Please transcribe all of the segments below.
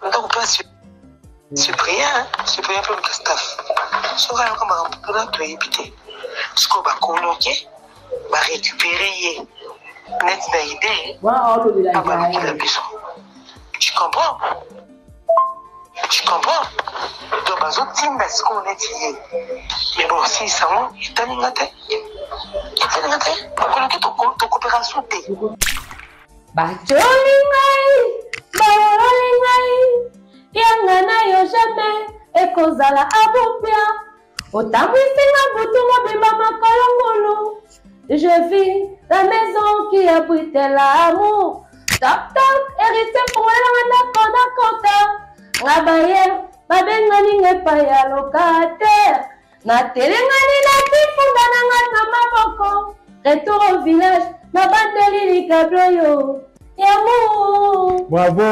On doit pas Cyprien pour le staff. Ce qu'on a comme un peu éviter. Ce qu'on va coloquer, va récupérer net d'idée. Tu comprends? Tu comprends? Donc, les autres teams, ce qu'on est lié. Mais bon, si ça va, il t'a mis la tête. Pour coloquer ton coopération. Yangana yo jamais ekozala abopia otamwisinga butu mobimba makolongolo. Je vis la maison qui abrite l'amour. Toc toc, hérité pour la kota ngabaye babengani ngepa ya locataire na telengani na tifunda na maboko. Retour au village na bandeli likabloyo yamour. Bravo.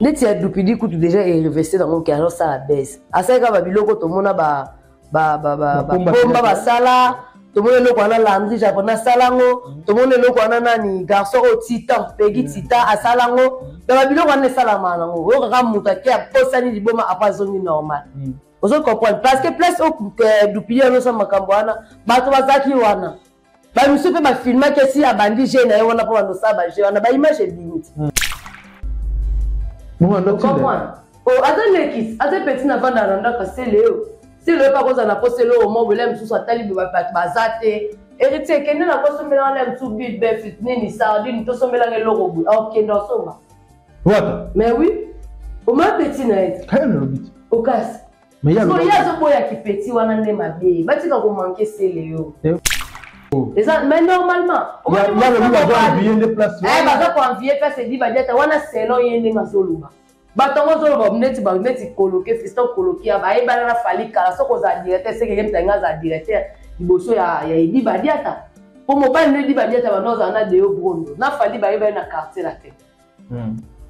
Neti ya dupidi kutu déjà est revesté dans mon cœur ça la baisse. Asaka ba biloko to mona ba bomba ba sala to mona loko na landri japonais salango to mona loko na nani garçon au titan pegi titan asalango ba biloko na salama nango o ka muta ke posani liboma après zone normal. Ozo comprendre parce que place au dupidi no sa makambo wana bato bazaki wana ba misu pe ba filma ke si abandi je na wana po ndo sa ba je wana ba image limite. Bon, attends les kids, attends petit n'avant d'arronder que c'est Léo. Si le pas cause on a posé le au mot, l'aime sous sa tali bazate. Héritier, qu'est-ce qu'on a posé mélanger l'aime sous bide, bœuf, ni sardine, tout ça mélanger le robot. Ok, dans ce moment. What? Mais oui, au moins petit naïf. Quel est le but? Au casse. Mais il y a ce boy qui petit, on a ne m'a bien. Bah tu vas manquer c'est Léo. Mais normalement, il y a le bien de place. Eh, bah, quand on vient faire ces 10 baguettes, on a selon yéné mazoluba. Bah, ton mazoluba, on est coloqué, fiston coloqué, bah, il va falloir qu'à la sorte à directeur, c'est quelqu'un qui a directeur, il bosse à 10 baguettes. Pour moi, pas une 10 baguettes, on a des hauts brondo. N'a fallu bah, il va dans quartier la tête.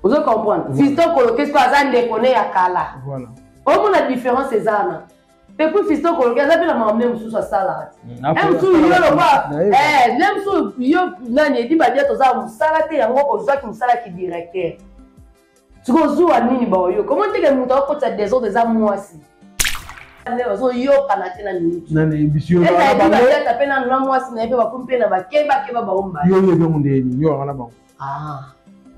Vous comprenez? Fiston coloqué, c'est quoi ça, on déconne à Kala. Voilà. Au moins, la différence, c'est ça. Et puis, fiston coloqué, ça fait la maman sous sa salade. Même sous le roi, même sous le nani, dit bah, tu as un salade, et un gros qui me salade qui directeur. Tu vas jouer à Nini Baoyo. Comment tu es monté au côté des autres des amours aussi? Yo, Canadien, la minute. Nani, bisous. Et ça, il va être à peine en l'homme, moi, si n'a pas compris, n'a pas keba baomba. Ah.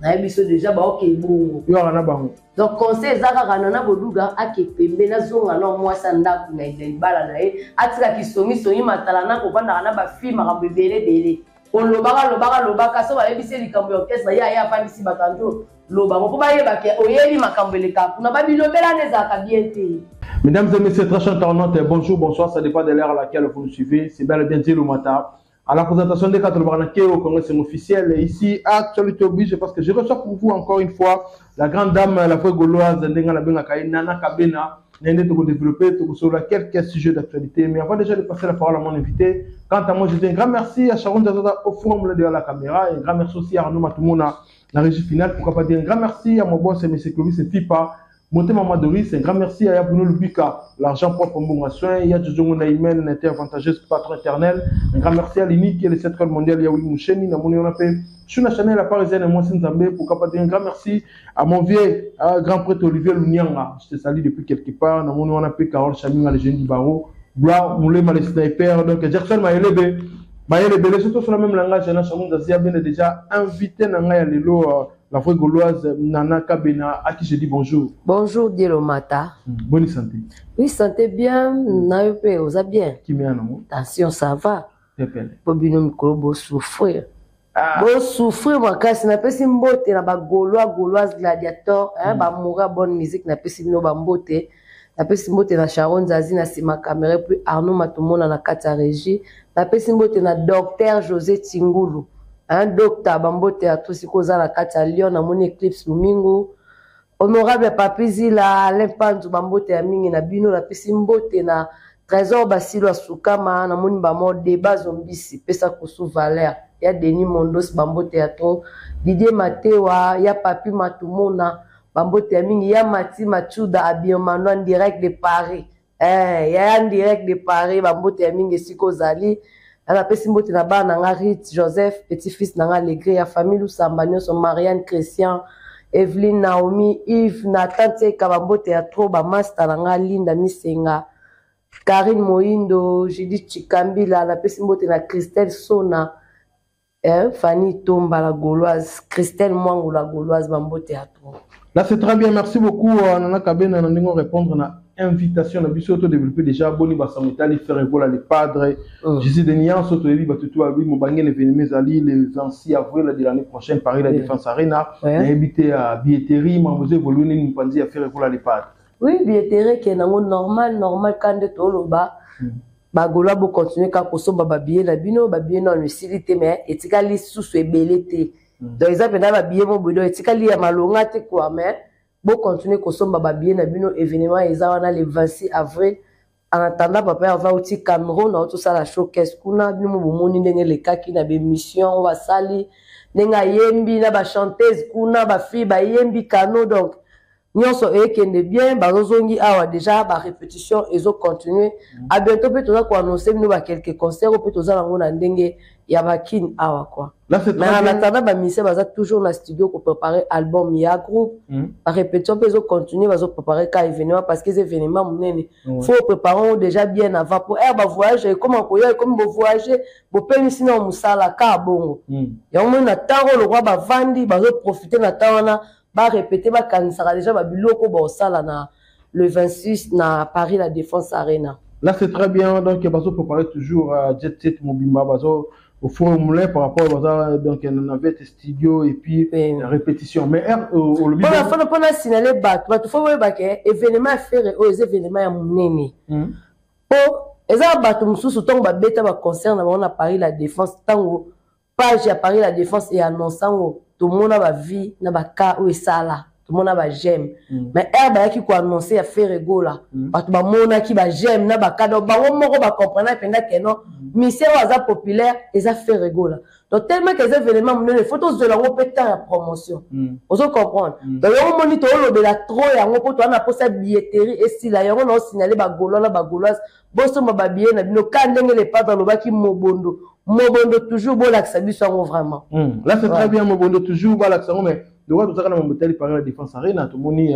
Na biso déjà ba ok bon yo ana bango donc conseil zaka kanana boduga akepembe na zonga no mwasa ndaku na ibala na ye atika kisongi matala na kovanda kana ba film makambo bele lobaka so ba yebise likambo orchestre ya fandisi batanjo loba ko ba yeba ke oyeli makambo leka kuna ba bilobela nezaka bien te. Mesdames et messieurs, très chers internautes, bonjour, bonsoir, ça dépend de l'heure à laquelle vous nous suivez. C'est bel et bien dit le matin. À la présentation des cadres au Congrès officiel, ici, Actualité Oblige, parce que je reçois pour vous encore une fois la grande dame, la fois gauloise, Nana Kabena, Nende Togo développé, Togo sur quelques sujets d'actualité. Mais avant déjà de passer la parole à mon invité, quant à moi, je dis un grand merci à Sharon Zaza au forum de la caméra, et un grand merci aussi à Arnaud Matoumona, la régie finale. Pourquoi pas dire un grand merci à mon boss, M. Clovis et Fipa. Monté Maman Doris, un grand merci à Yabuno Lubika, l'argent propre au bon soin, Yadjoujou Naïmen, intervantageuse patron éternel, un grand merci à l'INI qui est le centre mondial Yaoui Moucheni, Namoni on a fait sur la chaîne la parisienne et moi Sinzambé, pour pas dire un grand merci à mon vieux grand prêtre Olivier Lunyanga, je te salue depuis quelque part, Namoni on a fait Carole Chaming, les jeunes du barreau, Blois, Moulé, les snipers, donc Jackson Maëlebe, surtout sur le même langage, Jana Chamon Zazia bien déjà invité Nanga Lelo. La vraie gauloise Nana Kabena, à qui je dis bonjour. Bonjour, Dielo Mata. Bonne santé. Oui, santé bien. Naïpe, osa bien. Qui m'est un amour? Attention, ça va. T'appelles. Pobino Mikolo, beau souffrir. Beau souffrir, moi, quand c'est n'a pas si mbote, n'a pas gauloise gladiator, hein, bah, moura bonne musique, n'a pas si no bambote, n'a pas si mbote, na Sharon Zazi, na Sima Caméra, puis Arnaud Matoumona, na Kata Régie, n'a pas si mbote, na docteur José Tingoulou. Un docteur Bambote à tout ce qu'on a la carte à Lyon, à mon éclipse Domingo. Honorable Papizi, la l'impantu Bambote à Mingi, na Bino, la Pessimbote, na Trésor Basilo à Soukama, na mon bamo débat zombisi, Pesa Kousou Valère. Il y a Denis Mondos Bambote à trop. Didier Matewa, il y a Papi Matumona, Bambote à Mingi, il y a Mati Machuda, Abiomano en direct de Paris. Il y a en direct de Paris, Bambote à Mingi, Siko Zali. ana pesi mbote na ba na Rit Joseph petit-fils na Legré ya famille Sambagnon son Marianne Christian Evelyne Naomi Yves na tante Kabambote ya trop ba master na Linda Misenga Karine Moindo Judith Chikambila na pesi mbote na Christelle Sona Fanny Tomba la Gauloise Christelle Mwangu la Gauloise bambote ya trop. Là c'est très bien, merci beaucoup Nana Kabena na répondre na invitation na biso to développer déjà boni basamitali faire vola les padres Jésus de Nian soto ebi batutu abi mo bangé l'événement ali le 26 avril de l'année prochaine Paris la Défense Arena invité à billetterie mamboze voluni mpanzi à faire vola les padres. Oui, billetterie qui est normal quand de toloba bagola bo continuer ka kosoba ba billet na bino ba billet na utilité mais etikali sous ebelete. Donc exemple na ba billet mo bodo etikali ya malonga te quoi mais bon continuer kosomba ba bien na bino événement ezana le 26 avril en attendant papa va au Cameroun na tout ça la showcase kuna bino bomoni ndenge le kaki na be mission va sali nenga yembi na ba chanteuse kuna ba fille ba yembi kano donc nyonso ekende bien bazozongi awa déjà ba répétition ezo continuer à bientôt peut toza ko annoncer bino ba quelques concerts peut toza nango na ndenge ya bakin awa quoi. Là c'est mais en attendant ba mission baza toujours na studio pour préparer album ya groupe la répétition peut continuer bazo préparer ka événement parce que ces événements munene faut préparer déjà bien avant pour ba voyager comment koya comme bo voyager bo penisi na musala ka bongo ya mo na tango le roi ba vandi bazo profiter na tana ba répéter ba kanisaka déjà ba biloko ba osala na le 26 na Paris la Défense Arena. Là c'est très bien donc bazo préparer toujours Jet Set Mobimba bazo au formulaire par rapport à donc on avait studio et puis la répétition mais au lobby bon on a signalé bac faut voir bac événement faire aux événements ya munene pour eza bato mususu tongo ba beta ba concert na on a Paris la Défense tango page à Paris la Défense et annonçant tout le monde a ba vie na ba ka ou sala tout le monde a ba j'aime mais ba qui ko annoncer à faire rigola bato ba mona qui ba j'aime na ba ka donc ba moko ba comprendre penda que non mission waza populaire et ça fait rigola donc tellement que les événements les photos de la peut-être la promotion on se comprendre donc on monitor le la trop ya on peut toi na posa billetterie et si là on a signalé ba golola ba goloise bosso ba billet na bino ka ndenge les pas dans le baki mobondo toujours bon l'accès vraiment là c'est très bien mobondo toujours bon l'accès mais le roi tout ça na mboteli par la Défense Arena to moni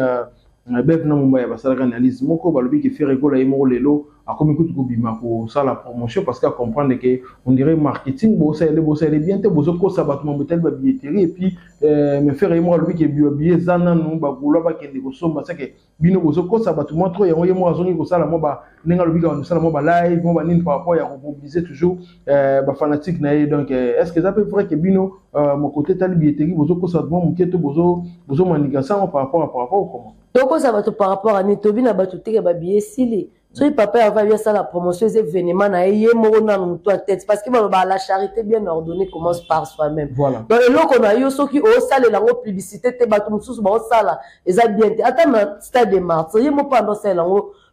bef na mumba ya basala analyse moko balobi ke faire rigola yemo lelo akomi kutu bima ko ça la promotion parce qu'à comprendre que on dirait marketing bossa elle bien te bozo ko sabat mboteli ba billetterie et puis me faire yemo lobi ke billet zana no ba golo ba kende ko somba c'est que bino bozo ko sabat mo trop yemo azongi ko sala mo ba nenga lobi ka sala mo ba live mo ba nini par rapport ya mobiliser toujours ba fanatique na donc est-ce que ça peut vrai que bino mon côté tali billetterie bozo ko sabat mo mketo bozo manigasa par rapport au comment donc ça va par rapport à Nitobi na batutike ba billet sili so papa va bien ça la promotion des événements na yé mo na mutu en tête parce que la charité bien ordonnée commence par soi-même voilà donc le loko na yo soki o sala la publicité te batu mususu ba o sala eza bien te ata na stade de mars yé mo pendant ça la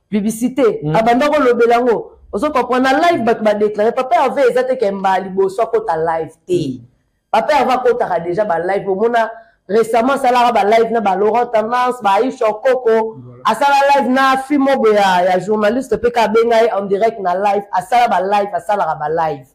publicité abanda ko lobelango oso comprendre live batu ba déclarer papa avait ezate ke mbali bo so ko ta live te papa va ko ta déjà ba live au mona récemment ça la ba live na ba Laurent Tendance ba Aisha Koko asala live na fimo boya ya journaliste pe ka benga en direct na live asala ba live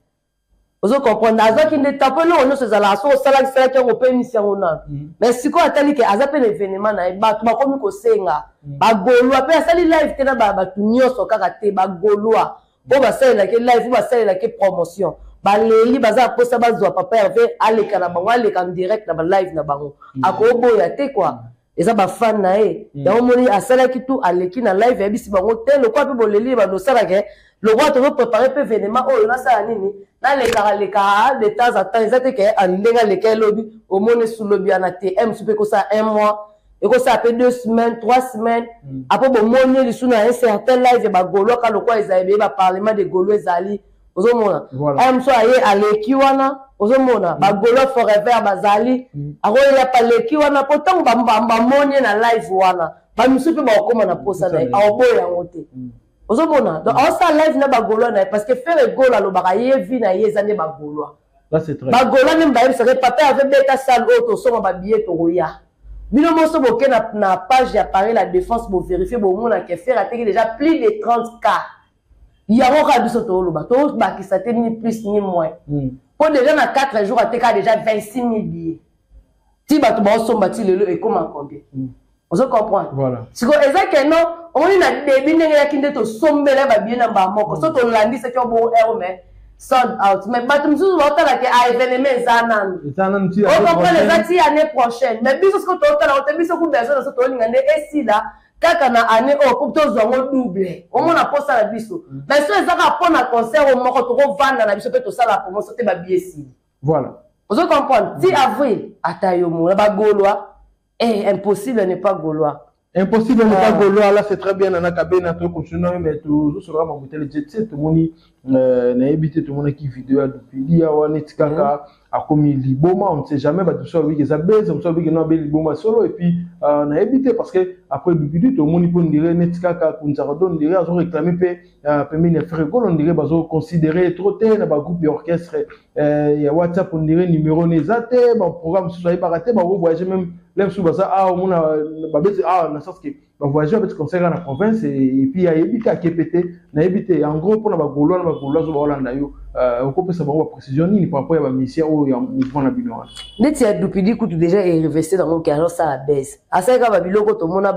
ozo comprendre azo ki ne tape no se za la so sala ki on peut mission na mais siko atali ke azape l'événement na ba tu ba komi ko senga ba golwa pe asali live te na ba tu nyoso kaka te ba golwa bo ba sala ke live ba sala ke promotion baleli baza posa bazwa papa Hervé aleka na bango aleka en direct na ba live na bango akoboya te quoi eza ba fan na e ya omoni asala ki tout aleki na live ya bisi bango te le quoi pe boleli ba no sala ke le roi te préparer pe événement oh na sala nini na leka de temps en temps ezate ke andenga leka lobi omoni sous lobi ana te m super ko ça un mois et ko ça peut 2 semaines 3 semaines après bon moni li suna un certain live ba golo ka le quoi ezali ba parlement de golo ezali ozomona am so aye aleki wana ozomona ba golo forever bazali akoya pa leki wana potang ba monye na live wana ba misupe ba okoma na posa na aoboya ngote ozomona donc on sa live na ba golo na parce que faire golo lo ba ye vi na ye zane ba golo là c'est très ba golo ne mba ça papa avec beta salle auto so ba billet to roya bino moso boke na page ya Paris la Défense pour vérifier bon mona que faire atteindre déjà plus de 30 cas Il y a encore biso to loba. To ba qui ça ni plus ni moins. Pour déjà dans 4 jours, tu as déjà 26 000 billets. Si tu as somba ti lelo et comment combien? On se comprend. Voilà. Si ko ezake non, on a début n'enga kinde to sombela ba bien na ba moko. So to landi c'est que bon erreur mais sold out. Mais batum sous l'autre là que a événement zanan. Zanan ti. On comprend les actions l'année prochaine. Mais biso ce que to là, on te biso ku besoin de ce to ngande et si là kaka na année pour to zongo double. Au moins na poste la biso. Mais so ezaka pour na concert au moko to vendre na biso pe to sala promotion te ba billet si. Voilà. Vous comprenez? 10 avril, Atayomo, là-bas Gaulois, impossible n'est pas Gaulois. Impossible n'est pas Gaulois, là c'est très bien, on a kabé, on a tout continué, mais tout sera mon le jet set, tout le monde n'a évité tout le monde qui vidéo depuis l'IA, on est kaka, a commis Liboma, on ne sait jamais, tout ça, oui, que ça baisse, on sait que non, Liboma solo, et puis on a évité parce que après Bibidu, tout le monde peut dire, net kaka, on s'arrête, on dirait, on réclamé, permis faire école, on dirait, on considérer trop tard, dans groupe d'orchestre, il y a WhatsApp, on dirait numéro nézate, bon programme, si vous n'avez pas raté, vous voyagez même, là, sous ça, ah, on a, dans le sens que, voyager avec ce concert dans la province, et puis il y a évité à Képété, on a évité, en gros, pour la Gaulois, on peut savoir la précision, ni par rapport à la mission ou à la bilan. Net ya dupidi kutu déjà est investi dans mon carrière ça la baisse. À ça quand babiloko to mona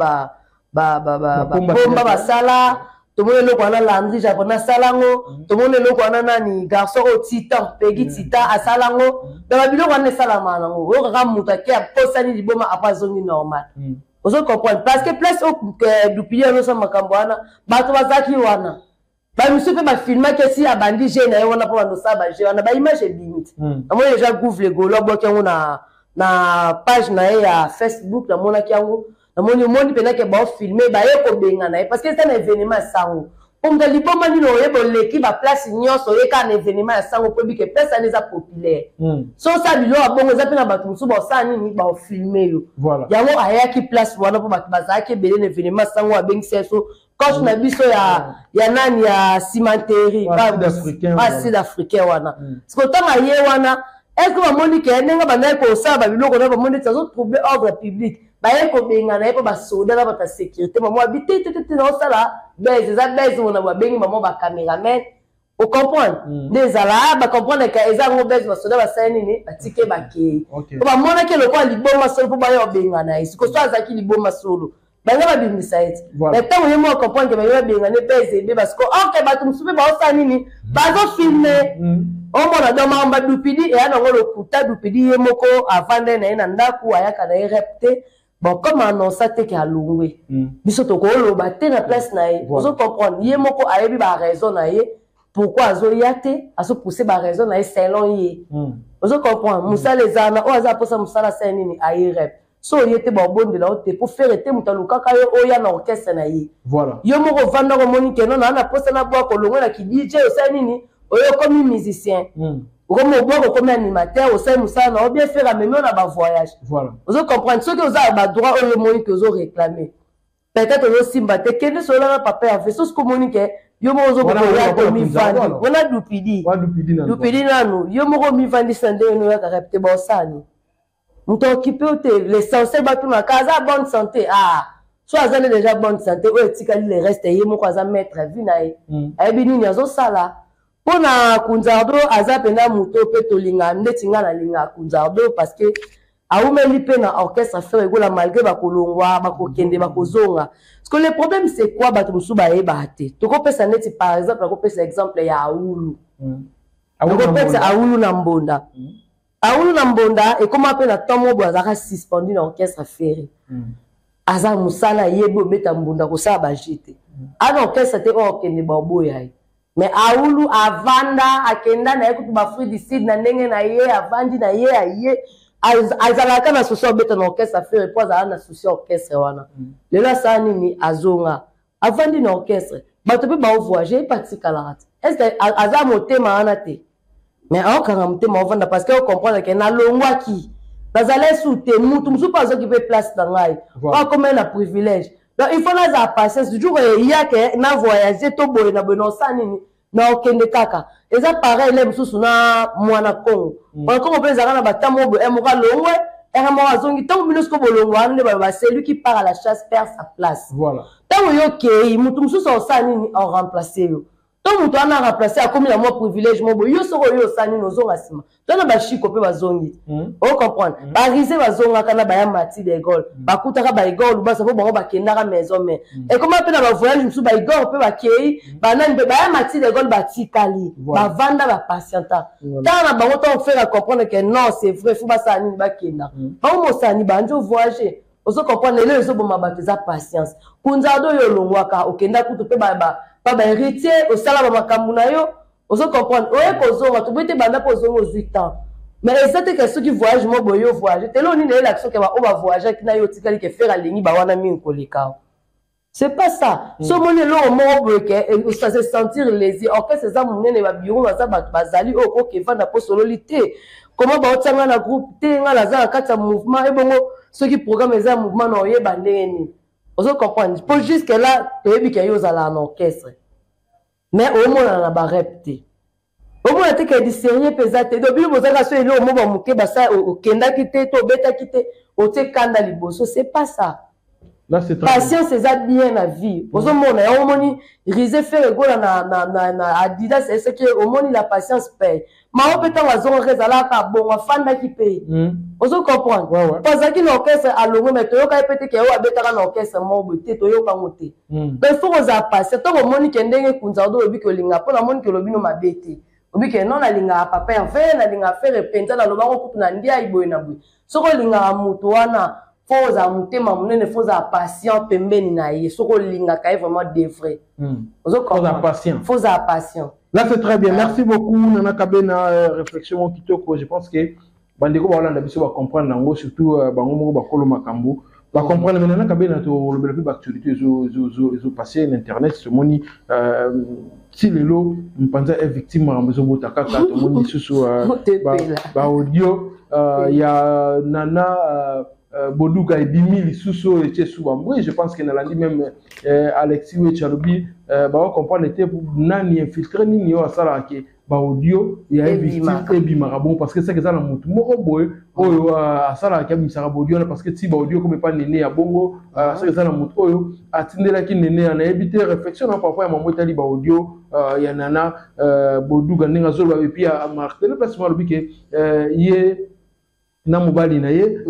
bomba sala, to mona loko ana landri japonais salango, to mona loko ana nani garçon au titan, pegi titan à salango, dans babiloko ana salama nango. O kaka muta ki a posani liboma apa zoni normal. Vous comprenez parce que place au dupidi no sa makambo ana, bato bazaki wana. Bah monsieur peut filmer que si a bandi jeune on a pas no ça ba jeune on a ba image limite. Moi déjà couvre les golo bloqué on na page na ya Facebook na mona ki yango na moni moni pena ke ba filmer ba yeko benga na parce que c'est un événement sango. Comme de liboma ni no yebo l'équipe ba place nyonso yeka un événement sango pour que place ça les a populaire. So ça bilo abongo za pena batu musu ba sa ni ba filmer yo. Voilà. Yango aya ki place wana pour batu bazaki belé événement sango a bengi seso. Quand na biso ya nani ya cimenterie pas sud-africain wana parce que tant aye wana est-ce que bamoni ke ndenga bana ko saba biloko na bamoni ça trouver ordre public ba yeko benga na yeko ba soda na ba sécurité maman habité na sala base za base mona ba bengi maman ba cameraman o comprendre des ala ba comprendre que eza ngo base ba soda ba sani ni atike ba ke ko ba mona ke lokwa liboma solo po ba yo benga na isi ko so azaki liboma solo. Banga ba bimisa eti. Mais tant que moi comprendre que ba benga ne pèse parce que OK ba tum soupe ba osani ni ba zo filmer. On mona do mamba dupidi et ana ngolo kuta dupidi ye moko avande na ina ndaku ayaka na repte. Bon comme annonce te ke alungwe. Biso to ko lo ba te na place na ye. Vous comprendre ye moko ayebi ba raison na ye pourquoi azo yate azo pousser ba raison na ye selon ye. Vous comprendre musa les ana o aza posa musala seni ni aye rep. So yete ba bonde la ote pour faire ete mutaluka ka yo oya na orchestre na ye. Voilà. Yo moko vanda ko moni ke non na posa na bwa ko longo na ki DJ o nini oyo comme musicien. Comme au bwa ko comme animateur o sa musa na o bien faire même on a ba voyage. Voilà. Vous comprenez ce que vous avez ba droit au moni que vous réclamer. Peut-être au simba te kende so la papa a fait ce que moni ke yo mo zo ko ya to mi vandi. Wona dupidi. Wa dupidi na. Dupidi na no. Yo moko mi vandi sande no ya ka repte ba osani. Nous t'occupons l'essentiel de la casa bonne santé. Ah, soit vous avez déjà bonne santé, ou etikali les restes, et vous avez mettre vie na e. Et bien nous avons ça là. Pour na kunzardo, azapena muto peto linga, netinga na linga kunzardo parce que a oumeli pe na orchestre faire égola malgré ba kolongwa, ba kokende, ba kozonga. Parce que le problème c'est quoi ba tumusu ba e bahate. To ko pesa neti par exemple, ko pesa exemple ya Aoulou. Ko pesa Aoulou na Mbonda. Aoulou na Mbonda et comment appelle la tomo boazaka suspendu dans l'orchestre ferré. Aza musala yebo beta Mbonda ko sa ba jete. A l'orchestre te o kende ba boya. Mais Aoulou avanda akenda na ekutu ba fruit du sud na ndenge na ye avandi na ye aye azalaka na souci beta na orchestre ferré pour azala na souci orchestre wana. Lela sa nini azonga avandi na orchestre. Bato pe ba voyager patikala. Est-ce que aza motema wana te? Mais on quand même parce que on comprend que na longwa qui bazalé sous te mutu musu pas qui peut place dans ngai pas comme un privilège donc il faut la patience du jour il y a que na voyager to boy na bono sanini na okende kaka et ça pareil les musu na mwana Congo on comme peut zaka na batamo bo e moka longwe e mo azongi tant minus ko bolongwa ne ba c'est lui qui part à la chasse perd sa place voilà tant yo ke mutu musu so sanini en remplacer yo Tant mutu ana remplacer comme la moi privilège mo yo soko yo sani nozonga sima tona ba chiko pe bazongi o comprendre ba riser bazonga kana ba ya mati d'école ba kutaka ba école ba savo bango ba kendaka maison mais et comment pe na ba voyage musu ba école pe ba kei ba nani ba ya mati d'école ba tikali ba vanda ba patienta tant na bango tant faire comprendre que non c'est vrai faut ba sani ba kenda ba mo sani ba njo voyager ozo comprendre les ozo boma ba teza patience kunzado yo longwaka okenda kutu pe ba héritier au sala ba makambu na yo ozo comprendre oye kozonga to bete banda po zongo 8 ans mais c'est que ceux qui voyagent mo boyo voyage telo ni na l'action que ba o ba voyager ki na yo tikali ke faire alengi ba wana mi nkoleka c'est pas ça so moni lo mo boke ça se sentir lésé en fait c'est ça munene ba bureau ba za bazali o ke vanda po sololité comment ba otanga na groupe te nga la za kata mouvement et bongo ceux qui programme les mouvement na oye bandeni ozo comprendre pour jusque là toyebi ke yo zala en orchestre mais au moins on a ba répété au moins te ke di sérieux pesate do bi bozaka so ele o mo ba muke ba ça au kenda kité to beta kité o te kanda liboso c'est pas ça. Là, c'est patience, c'est ça bien la vie. Au moins, riser faire égale na Adidas, c'est ce qui est au moins la patience paye. Mais on peut avoir zone rézala ka bon fan qui paye. Vous comprendre? Parce que l'orchestre a l'orgue mais toyo ka pété que o abeta na orchestre mo boté toyo ka moté. Mais faut qu'on a pas. C'est toi moni ke ndenge kunzado obi ko linga pona moni ke lobino mabete. Obi ke non na linga papa en fait na linga faire penta na lobango kutu na ndia iboy na boy. Soko linga mutu wana faut à monter ma monnaie faut à patient pembeni na ye soko linga kai vraiment de vrai faut à patient là c'est très bien merci beaucoup nana kabena réflexion kitoko je pense que bandeko ba Hollande biso ba comprendre nango surtout bango moko ba kolo makambo ba comprendre mais nana kabena to le plus actualité zo passer l'internet ce moni si lelo mpanza est victime rambezo botaka ka to moni susu ba audio ya nana Boduga et Bimili sous et Soubamboué, je pense qu'il a dit même Alexis Ouechaloubi, bah comprendre était pour nani infiltrer ni yo asala ke ba audio il y a victime et bimarabon parce que c'est que ça la mutu moko boy oyo asala ke bisara audio parce que si ba audio comme pas néné à bongo c'est que ça la mutu oyo atindela ki néné na éviter réflexion parfois maman tali ba audio ya nana Boduga ninga zolo et puis à marteler parce que lobi ke yé na mobali na ye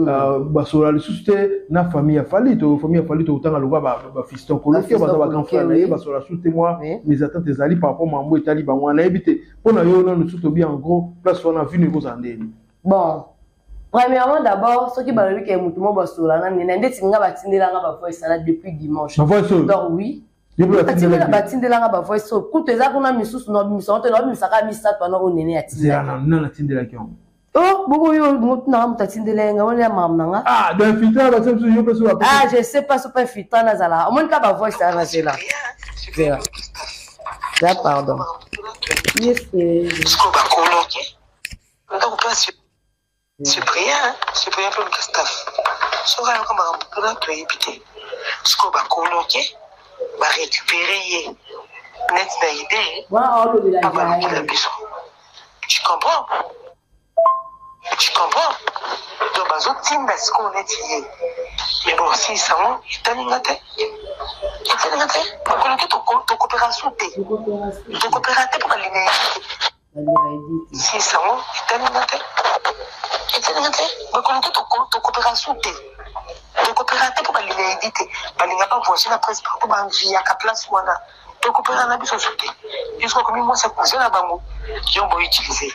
basola lisusu te na famille ya falito otanga loba ba fiston koloke baza ba grand frère na ye basola lisusu te moi mes attentes ezali par rapport mambo etali bango na yebi te mpona yo nanu lisusu tobi en gros place wana vino ekozala ndeni bon premièrement d'abord soki balobi ke mutu mo basola na nene ndeti nga batindelanga ba voice na depuis dimanche donc oui batindelanga ba voice so kutu eza kuna misusu na bimisaka te na bimisaka misato wana onene ya tindelaki oh, beaucoup yo mutna mutatindelenga wala mamnanga. Ah, de filtre ba tsemsu yo peso. Ah, je sais pas super filtre na zala. Au moins ka ba voice ça c'est là. Là, pardon. Yes. Sko ba koloke. Ndako place. Cyprien pour le staff. So ga ko ba mpona to yipite. Sko ba koloke. Ba récupérer net na idée. Wa olo de la Tu comprends? Tu comprends? Donc, ce qu'on est hier. Mais bon, si ça va, il t'a dit, ton coopération, ton coopérateur pour l'idée. Si ça va, il t'a dit, ton coopération, ton coopérateur pour l'idée. Il n'y a pas voici la presse pour via la place ou ton coopérateur n'a pas sauté. Jusqu'à combien moi ça cause la bango qui ont utilisé.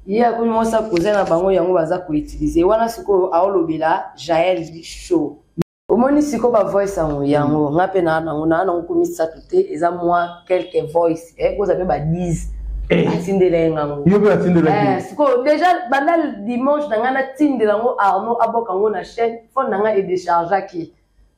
Il y a comme ça cousin na bango yango baza ko utiliser wana siko aolobela Jaël show omoni siko ba voice yango ngape na nango komisa tuté eza moi quelques voice vous avez ba 10 atindelenga ngo yo ba atindelenga siko déjà bandal dimanche nanga tindelango Arnaud abokango na chaîne fond nanga et décharger ki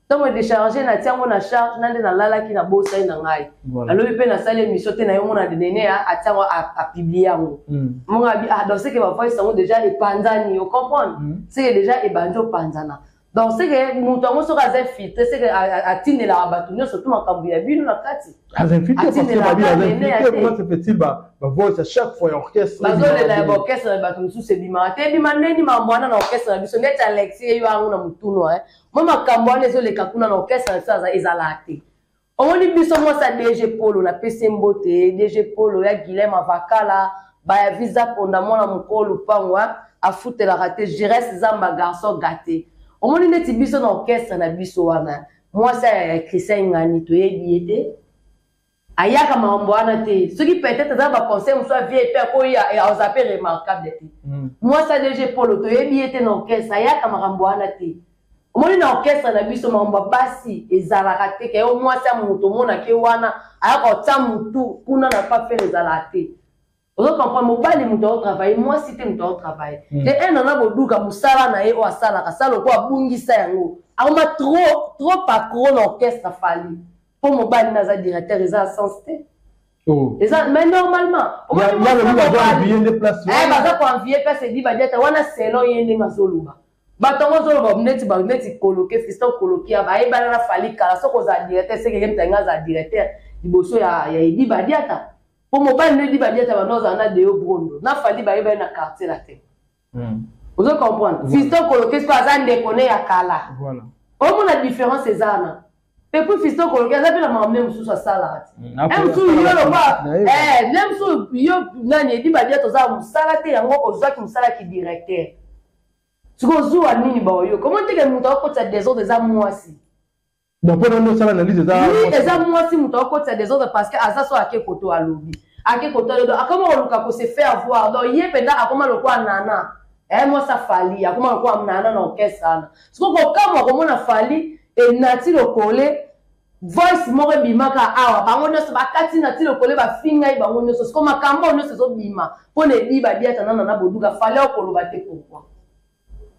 donc décharger na tiango na charge nande na lala ki na bosa na ngai alobi pe na salle émission te na yo mona de nene a tiango a publier ngo monga bi donc c'est que va voice sango déjà et panzani vous comprendre c'est déjà et banjo panzana donc c'est que mutu ngo so ka filtre c'est que a tinde la batu nyo surtout makambu ya bino na kati a filtre parce que ba bi a filtre comment se fait-il ba voice à chaque fois orchestre bazole la orchestre batu sous se bima te bima neni mamwana na orchestre biso net Alexis yo angu na mutuno moi makambo wana ezoleka kuna na orchestre ça ezala te On dit biso moi ça DG Polo la PC Mbote, DG Polo ya Guilhem Avakala, ba visa ponda moi na mukolo pangwa a foutre la raté, je reste zamba garçon gâté. On dit neti biso na orchestre na biso wana. Moi ça Christian Ngani to yebiete. Ayaka mambo wana te. Ce qui peut-être dans ba conseil on soit VIP ko ya on s'appelle remarquable te. Moi ça DG Polo to yebiete na orchestre ayaka mambo wana te. On dit na orchestre na biso mambo basi ezalaka te ke au moins ça moto mona ke wana ayaka ta mutu kuna na pas faire ezalate. Vous comprenez mobali muto au travail moi si te muto au travail. Et un nana boduka musala na ye o asala ka sala ko abungisa yango. Akoma trop accro na orchestre fali. Pour mobali na za directeur eza sensité. Oh. Mais normalement, on va envier des places. Baza ko envier place dit ba dieta wana selon yende ngazoluba. Batongo zolo neti ba neti coloquer fiston coloquer ba e bana fali kala soko za directeur c'est que mtanga za directeur liboso ya edi ba dieta. Pour mobile ne dit ba dieta ba noza na de brondo. Na fali ba e ba na quartier la tête. Vous comprenez? Fiston coloquer pas za ndekone ya kala. Voilà. Au moins la différence c'est ça. Et puis fiston coloquer ça peut la m'amener musu sa salade. Même sou yo lo ba même sou yo nani edi ba dieta za musala te yango ozwa ki musala ki directeur. Comment tu as dit des autres des amoisi? Donc, pour nous, ça analyse des amoisi. Oui, des amoisi, nous avons des autres parce que ça soit à quel côté à l'objet. À quel côté à l'objet. Comment on peut se faire voir? Donc, il y a pendant à comment le quoi nana. Eh, moi, ça fallit. À comment le quoi nana dans quel ça? Ce qu'on peut comme on a fallu et nati le collé. Voice more bimaka awa. Bango ne se va kati nati le collé va finir. Bango ne se comme un cambo ne se zo bima. Pour les biba dia tanana na boduga fallait au kolobate pourquoi?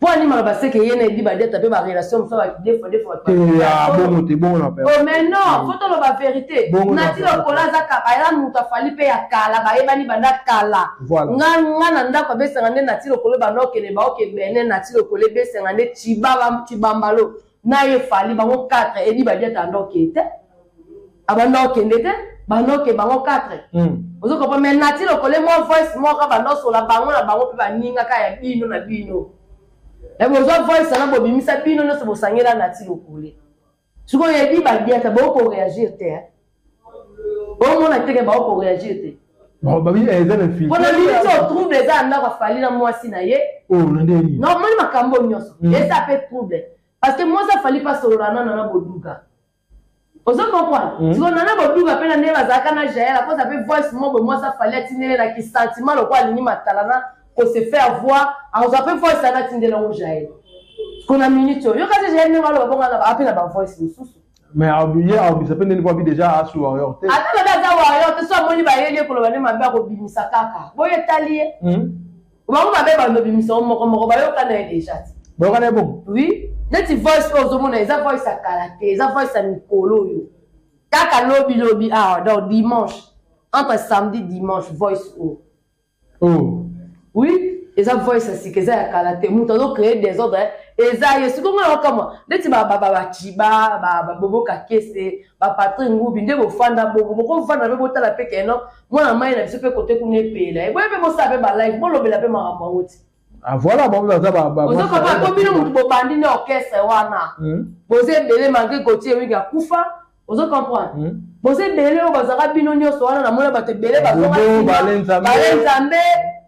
Pour animer parce que yene dit ba dette ba relation ça va des fois ah bon t'es bon là oh mais non faut te la vérité nati le kola za ka ayala muta fali pe ya kala ba ebani banda kala nga nda ko be sengane nati le kola ba no kene ba o ke bene nati le kola be sengane tibambalo na ye fali ba ngo 4 et dit ba dette ando kete abanda o kende te ba no ke ba ngo 4 vous comprenez mais nati le kola mo voice mo ka ba no so la bango na bango pe ba ninga ka ya bino na bino. Et vous avez voix ça n'a pas bien mis ça puis non c'est pour s'engager là nati le coulé. Ce qu'on a dit bah bien ça va pour réagir te. Bon mon a été que va pour réagir te. Bon bah oui elle est fille. Bon la vie se trouve les gens n'a pas fallu dans moi si naie. Oh non non. Non moi ma cambo nyoso. Et ça fait trouble parce que moi ça fallait pas solo là non boduga. Vous comprenez? Si on en a boduga pe na ne bazaka na jaela parce que ça fait voix moi ça fallait tiner la qui sentiment le quoi ni matalana. Pour se faire voir, on s'appelle voix ça n'a tindé dans le jail. Ce qu'on a minute, yo quand j'ai ne mal bon on a appelé la voix c'est sous. Mais oublier ça peut ne pas déjà à sous warrior. Attends là za warrior, tu sois moni ba yele ko lo bane mamba ko bimisa kaka. Boye talié. On va ba no bimisa on mo ba yo kana déjà. Bon kana bon. Oui, net voice aux hommes ça voice à caractère, ça voice à Nicolo yo. Kaka lobby ah donc dimanche entre samedi dimanche voice au. Oh. Oui, et ça voice c'est que ça a caractère. Nous avons créé des ordres. Et ça, c'est comme comment. Dès que chiba, bobo kakese, patron ngoubi, ndé fanda bobo, bobo fanda bobo tala peke non. Moi la main na biso pe côté qu'on est payé là. Et moi pe mo sabe ba live, mo lobe la pe ma rapporte. Ah voilà, bon ça ba. Vous comprenez comme bino mutu bandi na orchestre wana. Posé belé malgré côté oui ga kufa. Vous comprenez? Posé belé o bazaka bino nyoso wana na mona bato belé bazonga. Balenza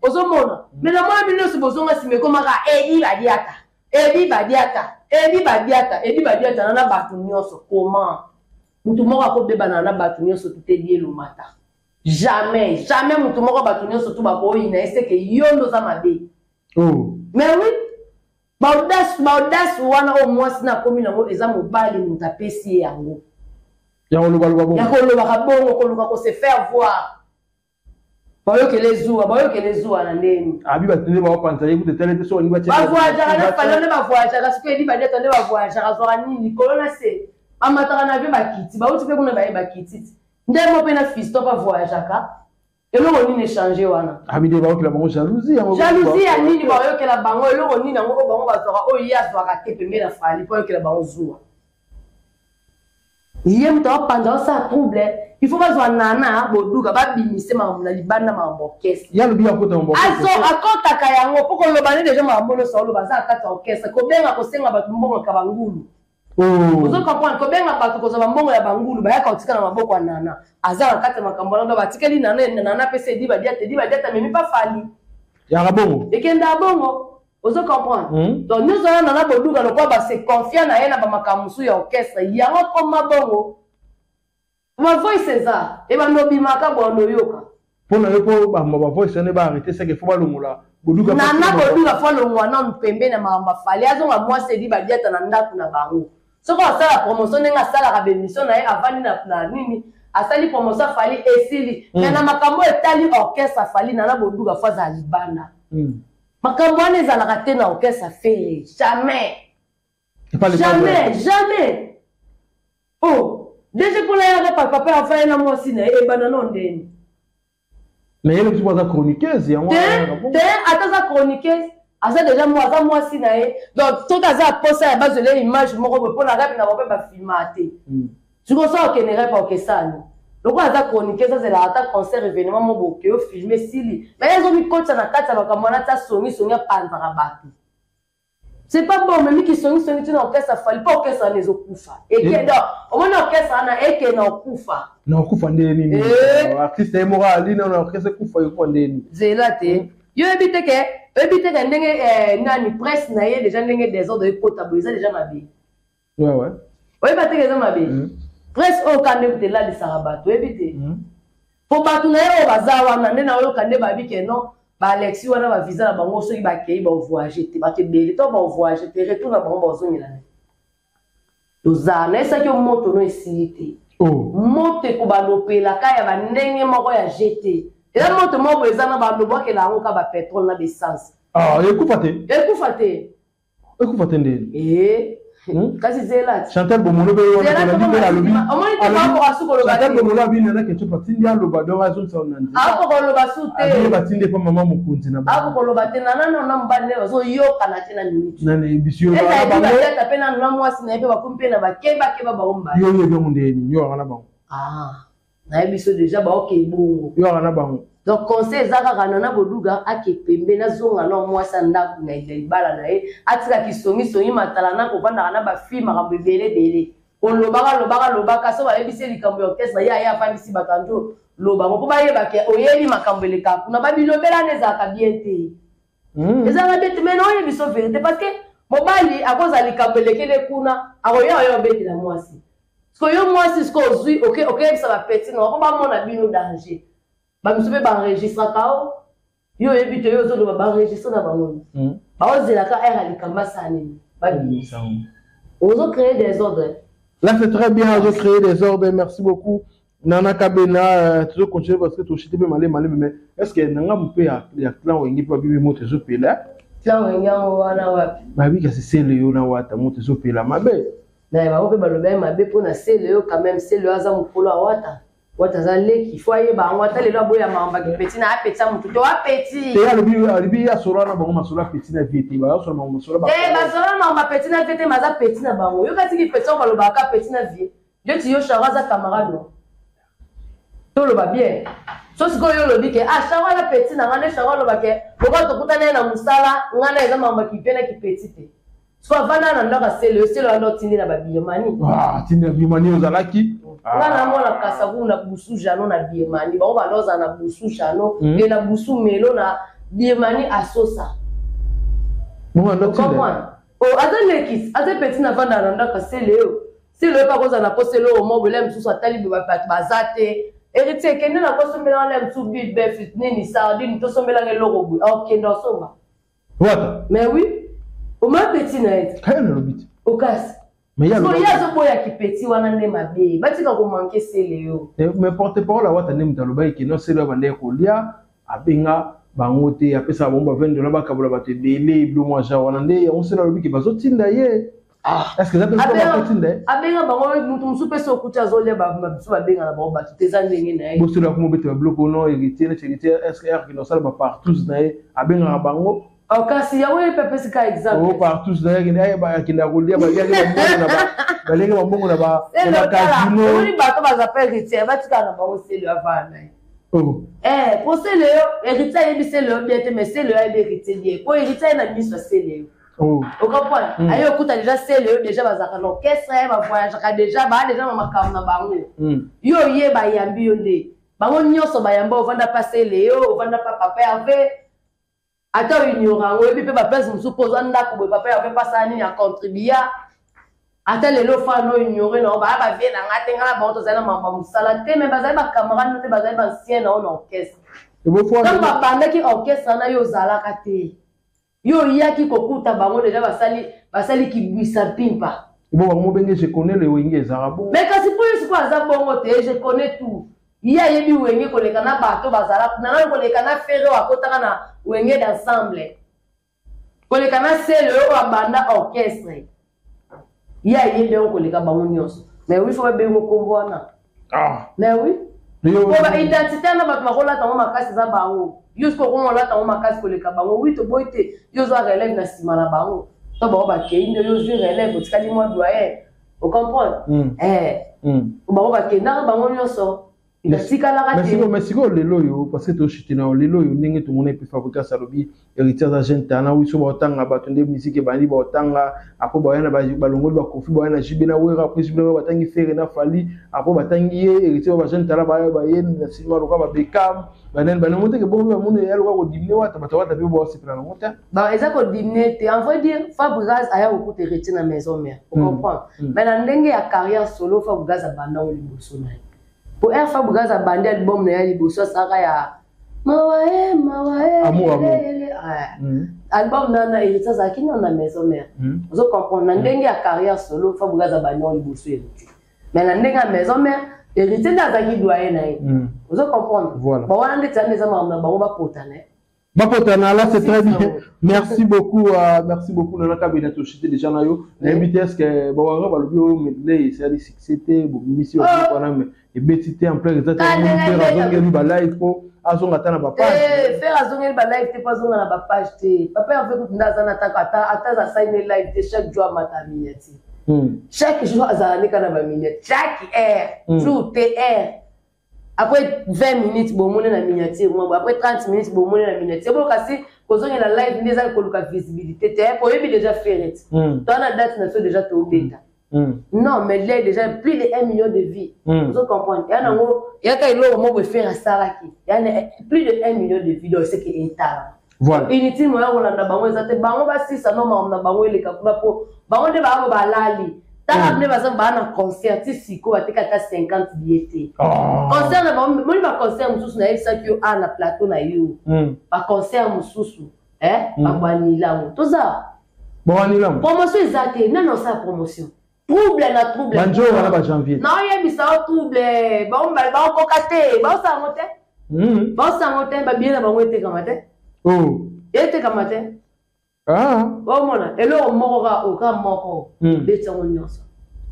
Ozomona. Mais la moi bino se bozonga si me komaka edi badiata na batu nyonso comment mutu moko ko beba na batu nyonso tout lié le matin. Jamais mutu moko batu nyonso tout ba ko ina ese ke yondo za mabe. Oh. Mais oui. Baudas wana au moins na komi na mo eza mobali muta pesi yango. Ya ko lo ba bongo ko luka ko se faire voir. Bayo que les jours na ndeni. Abi ba tene ba panza yeku tele te so ni ba tele. Ba voyage na falo ne ba voyage parce que di ba deta ne ba voyage azora nini kolona se. Amata na be ba kiti ba uti pe kuna ba kiti. Ndemo pe na fisto ba voyage ka. Eloko nini changer wana. Abi de ba ko la bango jalousie yango. Jalousie ya nini ba yo que la bango eloko nini yango ko bango ba zora o ya zora te pe me la fali po yo que la bango zuwa. Yem to pendant ça trouble. Il faut pas nana boduga ba bimise ma na libanda ma orchestre. Ya lobi akota mo. Aso akota kayango poko lo bane déjà ma mbono so lo baza akata orchestre. Ko benga ko senga ba tumbongo ka bangulu. Vous comprenez que bien bato ko za mbongo ya bangulu ba ya kautika na maboko nana. Azala kata makambo ndo batikeli nana pese di ba diata mais pas fali. Ya rabongo. Ekenda bongo. Vous comprenez? Donc nous allons nana boduga lo kwa ba se confiant na yena ba makamusu ya orchestre. Yango koma bongo. Ma voice c'est ça. Et ba no bimaka bono yoka. Pona yoko ba ma voice ne ba arrêter c'est que faut ba longola. Boduga nana boduga fo longwa na mpembe na mamba fali azonga moi se di ba diata na ndaku na bango. Ce qu'on a la promotion n'est pas ça la bénédiction na avant na nini asali promotion fali esili mais na makambo etali orchestre fali na boduga fois za libana makambo ane za la raté na orchestre fait jamais oh déjà pour la papa enfin na moi aussi na e banana ndeni mais elle est pas chroniqueuse ya moi attends ça chroniqueuse asa déjà moi si na e donc tout ça poser à base de l'image moko pour na rap na ba filmater tu consens que ne rap pas que ça donc on a chroniqué ça c'est la attaque concert événement mo boké au filmer sili mais ils ont mis coach na kata ba kamona ta songi panzara batu c'est pas bon mais qui songi tu na orchestre fali pas orchestre les okufa et que donc au moins orchestre na et que na okufa ndeni artiste est moral na orchestre kufa yo ndeni zelate yo ebite que ndenge nani presse na ye déjà ndenge désordre potable ça déjà mabe ouais oui ba te que mabe presse au kande de là de sarabato ebite pour batu na yo bazawa na ndena yo kande babi ke non ba Alexis wana ba visa na bango so ba kei ba voyager te ba te beli to ba voyager te retour na bango ba zo milana tozana ça que moto no esilite moto ko ba lopela kaya ba ndenge moko ya jeter. Et là, mon tomo bezana ba no boke la onka ba pétrole na essence. Ah, ekufate ndeni. Kasi zela. Chantal Bomono be wana na libe la lobi. Chantal Bomono bi na ke chopa tindi alo ba do razo sa onandi. Ako ko lo basute. Abi ba tindi pa mama mukunzi na ba. Ako ko lo batena na mbane bazo yoka na tena minute. Na ne bisio ba ba. Eza ta pena na mwasi na pe ba kumpe na ba keba ba omba. Yo ndeni yo ngana ba. Ah. Na biso déjà ba OK bongo. Yo ngana ba. Donc conseil zaka kanana boduga akepembe na zonga na mwasa ndaku na ibala na ye atika kisongi matala na ko banda na ba film makambo bele on lobaka so ba ebise likambo ya orchestre ya fandisi bakanjo lobango po ba yeba ke oyebi makambo leka kuna ba bilobela neza ka bien te ezanga bete mais non yebi so vérité parce que mobali akoza likambo lekele kuna akoya yo bete na mwasi parce que yo mwasi sko zui OK ça va petit non ko ba mona bino danger. Ba misupe ba enregistra kao yo ebite yo zo ba enregistra na bango ba ozela ka era likamba sani ba bisa ozo créer des ordres là c'est très bien ozo créer des ordres merci beaucoup Nana Kabena toujours continuer parce que tu chité be malé mais est-ce que nanga mpe ya clan wengi pa bibi moto zo pela clan wengi wana wapi ba bi ka c'est le yo na wata moto zo pela mabe na ba ko ba lobe mabe pona c'est le yo quand même c'est le aza mukolo wata watazaleki il faut aller ba ngwata le labo ya mamba ki petit na apetsa mutu to apeti ya libi ya sura na bango masura petit na viti ba sura bango masura ba ba sura na mamba petit na viti maza petit na bango yo kati ki petit ba loba ka petit na vie yo ti yo sharaza camarade to loba bien so siko yo lobi ke shara la petit na ngane shara loba ke boko to kutana na musala ngana eza mamba ki pena ki petit te soit vana na ndoka selo ando tindi na ba biomani tindi na biomani ozalaki ngana mona kasavu na busu jano na biemani ba ba loza na busu jano et na busu melo na biemani asosa bon ando tindi azaleki petit na vanda na ndaka selo pa koza na poselo o mobile msusu atali ba bazate héritier kende na kosombela na msu bid bef nini sardine to sombela ngeloko bu OK ndo somba wata mais oui au moins petit na et kana lobiti au casse mais ya zo boya ki petit wana ne mabe batika ko manquer selo mais porte-parole wata ne mtaloba ki no selo bande ko lia abenga bangote apesa bomba $20 bakabula batebele blo moi ja wana nde on selo lobiki bazotinda ye est-ce que ça peut pas batinda abenga bango mutu musupe so kucha zolia ba biso babenga na bango batuteza ndenge na ye bo selo ko mobete ba bloco no héritier est-ce que er qui no sala ba partout na ye abenga bango kasi ya wewe pepe sika example oh partout na ye ndia ba kinda kulia ba yake mbongo na ba casino ni bato bazapel héritier batika na bango selo avana pour selo héritier yebiselo bien te mais selo ya héritier bien pour héritier na miso selo Vous comprenez? Ayo kuta déjà c'est le déjà bazaka l'orchestre ba voyage déjà ba déjà mamakam na bango. Yo ye ba yambi yonde. Bango nyoso ba yamba ovanda passer Léo, ovanda pas papa avait ata ignorant we pe ba place musupozo ndako bo papa avait pas ça ni a contribuer. Ata lelo fa no ignorer no ba ba vie na ngate ngala ba to zana mamba musala te mais bazali ba camarade te bazali ba ancien na orchestre. Donc ba banda ki orchestre na yo zala kate. Yo yaki kokuta bango déjà basali ki buisa pimpa. Bon bango benge je connais le wenge zarabo. Mais kasi pour quoi za bongo te je connais tout. Ya yebi wenge koleka na bato bazala na koleka na ferro akotaka na wenge d'ensemble. Koleka na c'est le banda orchestre. Ya yebi on koleka bango nyos. Mais oui faut be ngo kombona. Ah. Mais oui. Pour ba identité na bato makola tango makasi za bango. Jusqu'au moment là tango makasi koleka bango oui to boite yo zo relève na sima na bango. To ba ba keinde yo zo relève tikali mo doyen. Vous comprenez? Ba ba keinde bango nyoso. Merci lelo yo parce que to chitina lelo yo ndenge to mona pe fabriquer salobi héritier za gente ana wi so ba tanga ba tonde musique bandi ba tanga apo ba yana ba balongoli ba kofi ba yana jibina wera après jibina ba tangi fere na fali apo ba tangi héritier ba gente ala ba yen na sima lo ba bekam banen banen monte ke bon mo ne yalo ko dimne wata wata pe bo sipela monta ba eza ko dimne te en vrai dire Fabregas aya ko te héritier na maison mère vous comprenez mais na ndenge ya carrière solo Fabregas abanda o liboso na pour un Fabregas a bandé album na liboso saka ya mawae amour album na héritier za kina na maison mère vous comprenez na ndenge ya carrière solo Fabregas a bandé o liboso héritier mais na ndenge ya maison mère héritier da za ki doyen na vous comprenez voilà ba wana ndetse ndeza mama ba ba potane. Bapotana, là c'est très bien. Merci beaucoup Nana Kabina Toshite déjà na yo. L'invité est-ce que bon on va le bio medley c'est à c'était bon mission on a mais et betité en plein exactement faire azongeli ba live ko azonga tana ba page. Faire azongeli ba live te pas zonga na ba page te. Papa en fait que ndaza na ata za sign live te chaque jour mata miniati. Chaque jour azana kana ba miniati. Chaque heure, jour TR. Après 20 minutes, bon, on est la miniature. Après 30 minutes, bon, on est la miniature. Bon, kasi, quand on est la live, on a la visibilité. Pour eux, déjà fait. Dans la date, on a déjà tout bêta. Non, mais là, déjà plus de 1 million de vies. Vous comprenez? Il y a un autre mot faire à Saraki. Il y a plus de 1 million de vies. Donc, c'est qui est talent. Voilà. Inutilement, on a bango, ça te bango, si ça non, on a bango, les capula pour bango de bango, balali. T'as amené par exemple un concert, si quoi, t'es qu'à 50 billets. Concert, moi je concert, je suis na ça qui a na plateau na you. Pas concert, mususu, pas banila, tout ça. Banila. Promotion exacte, non ça promotion. Trouble na trouble. Banjo on a pas janvier. Non il y a bisa trouble, bon kokate, bon ça monte. Bon ça monte, ba bien na bango était comme matin. Oh. Était comme matin. Ah. Oh mona, et là on mourra au cas moko. Bête on nyonso.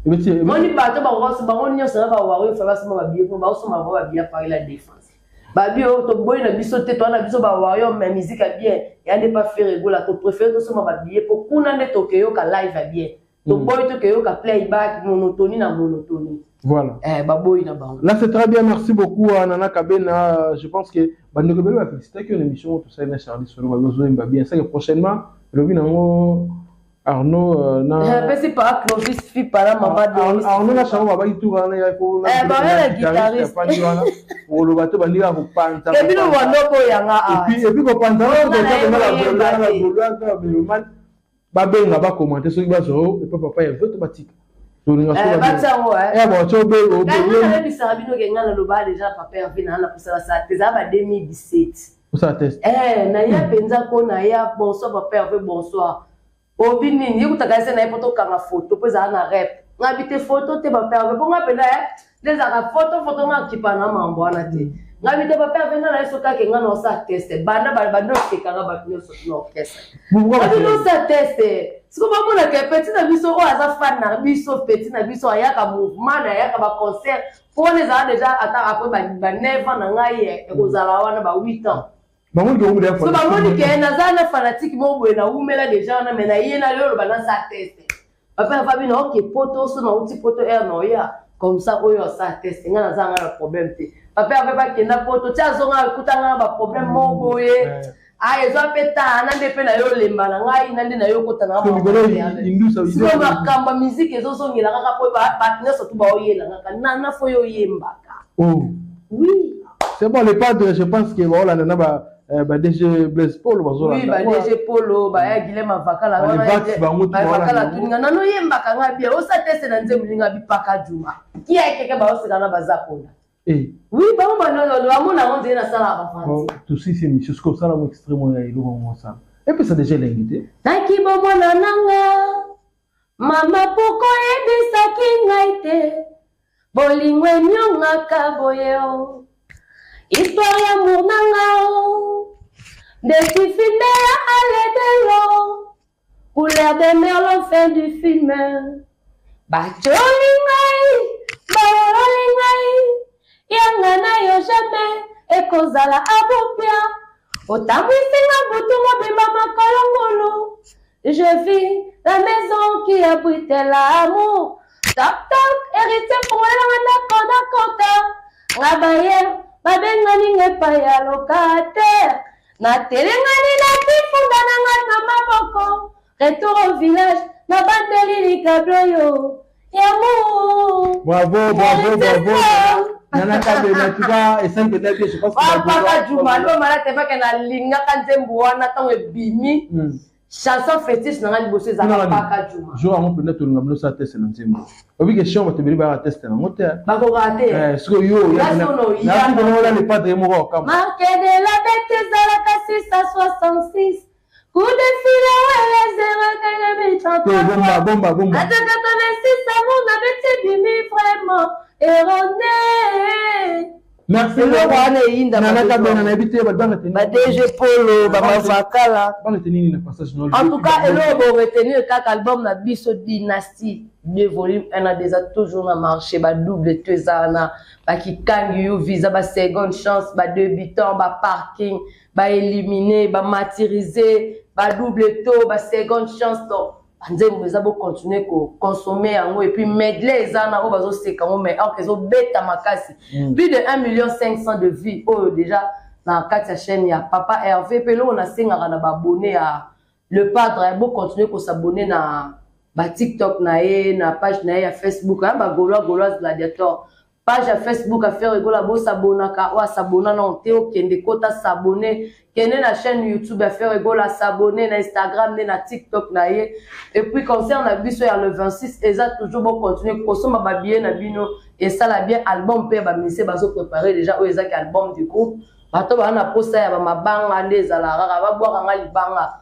Moni bato ba rosse ba on nyonso ba wa we fa ba sima ba bié ko ba so ma ba bié par la défense. Ba bio to boy na biso te to na biso ba wa yo mais musique bien. Ya ne pas faire rigola to préfère to so ma ba bié pour kuna ne to ke yo ka live bien. To boy to ke yo ka playback monotonie na monotonie. Voilà. Ba boy na ba. Là c'est très bien, merci beaucoup à Nana Kabena. Je pense que Bande Rebelle va féliciter que l'émission tout ça na Charlie Solo ba besoin ba bien ça que prochainement le binango Arnaud na c'est pas Clovis fi para mama de Arnaud na chamo ba itu kana ya ko ba la guitariste pour le bateau bandira ko panta et puis le wandoko yanga et puis ko panta ko ça la bola ba benga ba commenter so ba zo et papa ya vote batika so ninga so ba tango bon so be o be bisa bino ke ngana lo ba déjà papa ya vina na kusala sa teza ba 2017 ça test na ya penza ko na ya bonsoir papa ya bonsoir obini ni kutakase na ipoto kanga photo pesa na rep ngabite photo te ba père po ngapela les a photo ma kipana mambo ana te ngabite ba père vena na soka ke ngana sa test bana ba no ke kanga ba no so no kesa no sa test siko ba mona ke petit na biso o aza fan na biso petit na biso ayaka mouvement na ayaka ba concert pour les a déjà ata après ba 9 ans na ngai e kozala wana ba 8 ans. Bango ke umule so bango ke nazana fanatique mo boye na umela déjà na mena yena lelo bana sa test papa fa bino OK poto so na uti poto no ya comme ça oyo sa test ngana zanga na problème te papa ave ba kenda poto tia zonga kutanga ba problème mo boye Ah, ils ont pété un an de peine à yo lembana ngai nandi na yo kota na Parce que Nicolas Hindu ça veut dire. Si ma kamba musique ezo songi la kaka po ba ne so tu ba oyela ngaka nana fo yo yembaka. Oh. Oui. C'est bon les padres, je pense que voilà nana ba DG Blaise Paul bazola. Oui, ba DG Polo, ba ya Guilhem Avakala wana. Ba Avakala tuninga nano yembaka ngabia o sa tese na nzembo linga bipaka juma. Ki ya keke ba o sekana bazapona. Eh. Oui, bah on va on dit la salle à tout ça c'est monsieur comme ça là extrêmement il est ça. Et puis ça déjà l'invité. Taki bomo nananga. Mama poko ebisa kingaite. Bolingwe nyonga kaboyeo. Histoire ya mournanga. Depuis filmé à l'edelo. Couleur de merlon fin du film. Bacholingai. Barolingai. Yangana yo jamais ekozala abopia otamwisinga butu mobimba makolongolo. Je vis la maison qui abrite l'amour. Toc toc héritier pour la kota ngabaye babengani ngepa ya locataire na telengani na tifunda na maboko retour au village na bandeli likabloyo yamour. Bravo. Nana Kabena, tu vas essayer de l'aider, je pense que Papa Juma, l'homme malade, t'es pas qu'elle a linga quand t'es mouana, tant que bimi. Chanson fétiche, n'a pas de bosser ça, Papa Juma. Je vais en peut-être le nom de sa test, non, c'est moi. Oui, que si on va te venir à tester, non, on t'a. Bah, on va rater. Ce que yo, il y a n'est pas de mots. Marqué de la bête, à la 666. Coup de filet, les 0, bomba. À 86, amour, n'a pas bimi vraiment. Erroné. Merci. Nana Kabena habité ba DG Polo ba Mavakala. En tout cas, elle a retenu le album na biso Dynastie. Deux volumes, elle a déjà toujours na marché ba double tezana ba kikangi yo visa ba seconde chance ba débutant ba parking ba éliminé ba martyrisé ba double taux ba seconde chance donc Nzembo eza bo continuer ko consommer yango et puis medley eza na o bazo seka ngo mais alors qu'ils ont bêta makasi plus de 1,5 million de vies oh déjà na kati ya chaîne ya Papa Hervé pelo on a sengaka na ba abonné à le padre bo continuer ko s'abonner na ba TikTok na ye na page na ye ya Facebook ba Gauloise Gladiator page à Facebook à faire rigola bo s'abonnaka ou s'abonner non Théo kende kota s'abonner kende na chaîne YouTube à faire rigola s'abonner na Instagram na TikTok na ye et puis concerne na biso ya le 26 eza toujours bon continuer consommer ba billet na bino et ça la bien album pe ba mise bazo préparer déjà o eza ki album du groupe bato ba na posta ya ba mabanga ndeza la rara ba boka nga libanga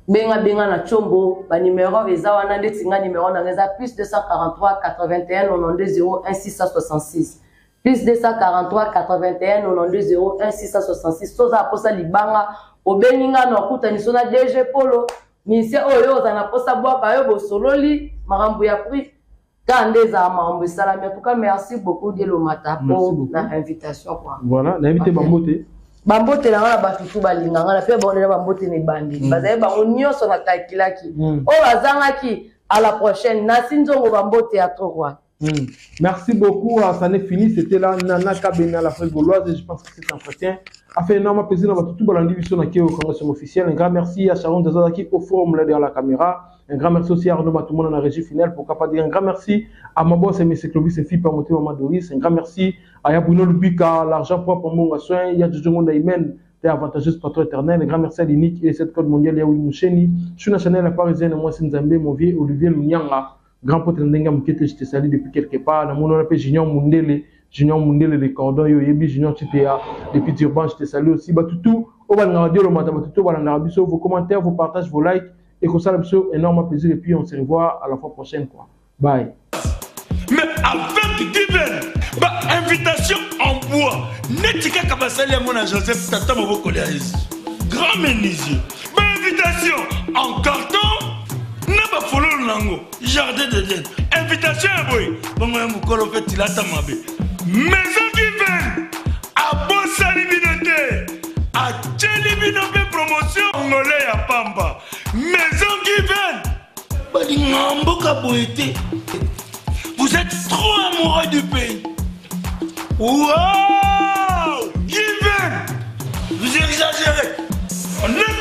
benga na chombo ba numéro eza wana ndeti nga numéro na ngeza plus 243 81 92 01 666 plus 243 81 92 01 666 soza posa libanga obeninga na kuta ni sona DG Polo mise oyo za na posa bwaka yo bosololi marambo ya prix kandeza mambo salami en tout cas merci beaucoup de Lomata pour l'invitation quoi voilà l'invité Bambote Bambote na ngana batutu balinganga na pe bonela Bambote ne bandi bazaye ba onyoso na takilaki o bazangaki à la prochaine nasinzongo Bambote à toi. Merci beaucoup, ça n'est fini. C'était là Nana Kabena, la frère gauloise. Et je pense que cet entretien a fait énormément plaisir dans tout le monde au congrès officiel. Un grand merci à Sharon Dezadaki au forum là derrière la caméra. Un grand merci aussi à Arnaud Matoumon dans la régie finale. Pourquoi pas dire un grand merci à ma boss et M. Clovis et Philippe Pamoté Maman Doris. Un grand merci à Yabouno Lubika, l'argent propre mon soin. Il y a Jojo Mondaïmen, t'es avantageuse patron éternel. Un grand merci à l'INIC et cette code mondiale Yaoui Moucheni. Je suis national la parisienne, moi c'est Nzambe, mon vieux Olivier Lunyanga. Grand pote Ndenga Mkete, je te salue depuis quelque part. Dans mon nom, Junior Mundele les cordons, Yebi Junior Chitea, depuis Durban, je te salue aussi. Batutu, au bas de la radio, le matin, Batutu, vos commentaires, vos partages, vos likes, et que ça, énormément plaisir. Et puis, on se revoit à la fois prochaine, quoi. Bye. Mais avec Given, invitation en bois, Netika Kabasali à mon Joseph Tata Moboko grand menuisier, invitation en carton. Naba follow nango jardin de Dieu invitation à boy bongo ya mukolo fait tilata mabe maison Given a bossa libinote a tchelibinope promotion ngolé ya pamba maison Given bali ngamboka boité vous êtes trop amoureux du pays wow Given vous exagérez On est